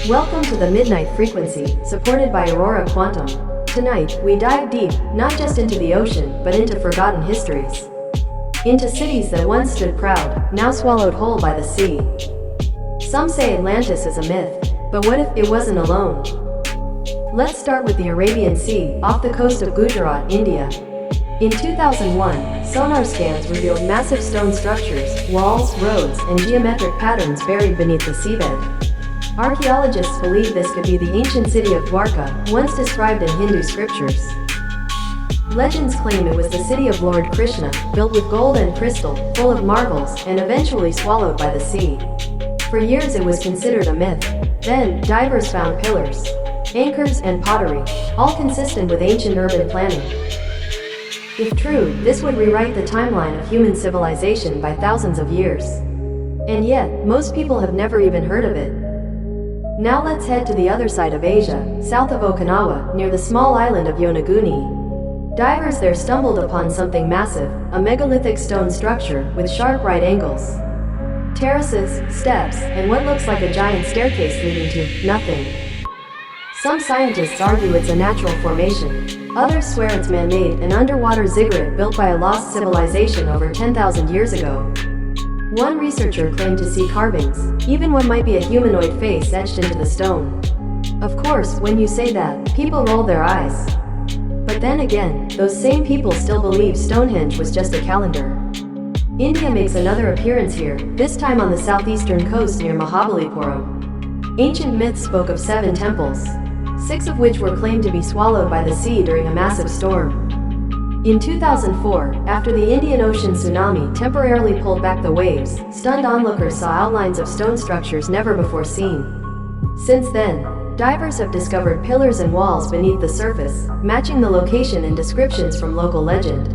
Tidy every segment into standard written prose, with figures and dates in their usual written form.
Welcome to the Midnight Frequency, supported by Aurora Quantum. Tonight, we dive deep, not just into the ocean, but into forgotten histories. Into cities that once stood proud, now swallowed whole by the sea. Some say Atlantis is a myth, but what if it wasn't alone? Let's start with the Arabian Sea, off the coast of Gujarat, India. In 2001, sonar scans revealed massive stone structures, walls, roads, and geometric patterns buried beneath the seabed. Archaeologists believe this could be the ancient city of Dwarka, once described in Hindu scriptures. Legends claim it was the city of Lord Krishna, built with gold and crystal, full of marvels, and eventually swallowed by the sea. For years it was considered a myth. Then, divers found pillars, anchors, and pottery, all consistent with ancient urban planning. If true, this would rewrite the timeline of human civilization by thousands of years. And yet, most people have never even heard of it. Now let's head to the other side of Asia, south of Okinawa, near the small island of Yonaguni. Divers there stumbled upon something massive, a megalithic stone structure with sharp right angles, terraces, steps, and what looks like a giant staircase leading to nothing. Some scientists argue it's a natural formation. Others swear it's man-made, an underwater ziggurat built by a lost civilization over 10,000 years ago. One researcher claimed to see carvings, even what might be a humanoid face etched into the stone. Of course, when you say that, people roll their eyes. But then again, those same people still believe Stonehenge was just a calendar. India makes another appearance here, this time on the southeastern coast near Mahabalipuram. Ancient myths spoke of 7 temples, 6 of which were claimed to be swallowed by the sea during a massive storm. In 2004, after the Indian Ocean tsunami temporarily pulled back the waves, stunned onlookers saw outlines of stone structures never before seen. Since then, divers have discovered pillars and walls beneath the surface, matching the location and descriptions from local legend.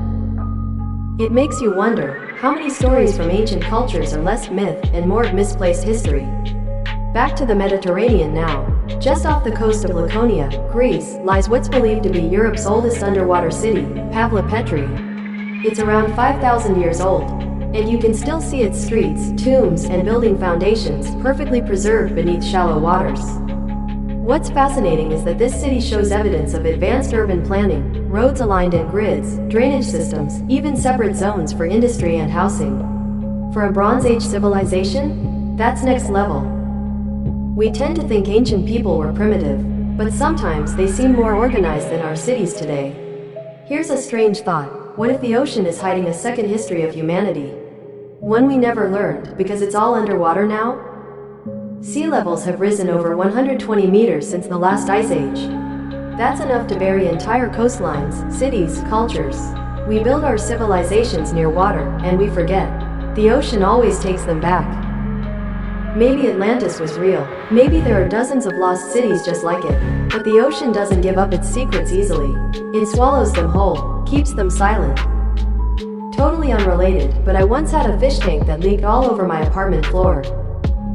It makes you wonder, how many stories from ancient cultures are less myth and more misplaced history? Back to the Mediterranean now. Just off the coast of Laconia, Greece, lies what's believed to be Europe's oldest underwater city, Petri. It's around 5,000 years old, and you can still see its streets, tombs, and building foundations perfectly preserved beneath shallow waters. What's fascinating is that this city shows evidence of advanced urban planning, roads aligned in grids, drainage systems, even separate zones for industry and housing. For a Bronze Age civilization, that's next level. We tend to think ancient people were primitive, but sometimes they seem more organized than our cities today. Here's a strange thought. What if the ocean is hiding a second history of humanity? One we never learned, because it's all underwater now? Sea levels have risen over 120 meters since the last ice age. That's enough to bury entire coastlines, cities, cultures. We build our civilizations near water, and we forget. The ocean always takes them back. Maybe Atlantis was real. Maybe there are dozens of lost cities just like it. But the ocean doesn't give up its secrets easily. It swallows them whole, keeps them silent. Totally unrelated, but I once had a fish tank that leaked all over my apartment floor.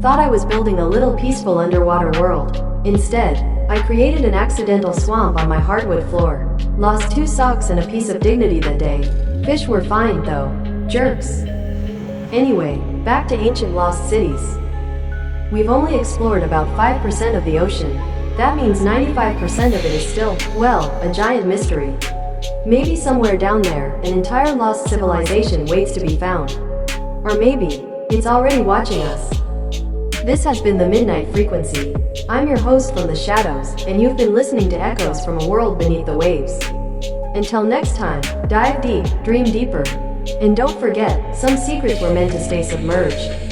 Thought I was building a little peaceful underwater world. Instead, I created an accidental swamp on my hardwood floor. Lost 2 socks and a piece of dignity that day. Fish were fine though. Jerks. Anyway, back to ancient lost cities. We've only explored about 5% of the ocean. That means 95% of it is still, well, a giant mystery. Maybe somewhere down there, an entire lost civilization waits to be found. Or maybe, it's already watching us. This has been the Midnight Frequency. I'm your host from the shadows, and you've been listening to echoes from a world beneath the waves. Until next time, dive deep, dream deeper. And don't forget, some secrets were meant to stay submerged.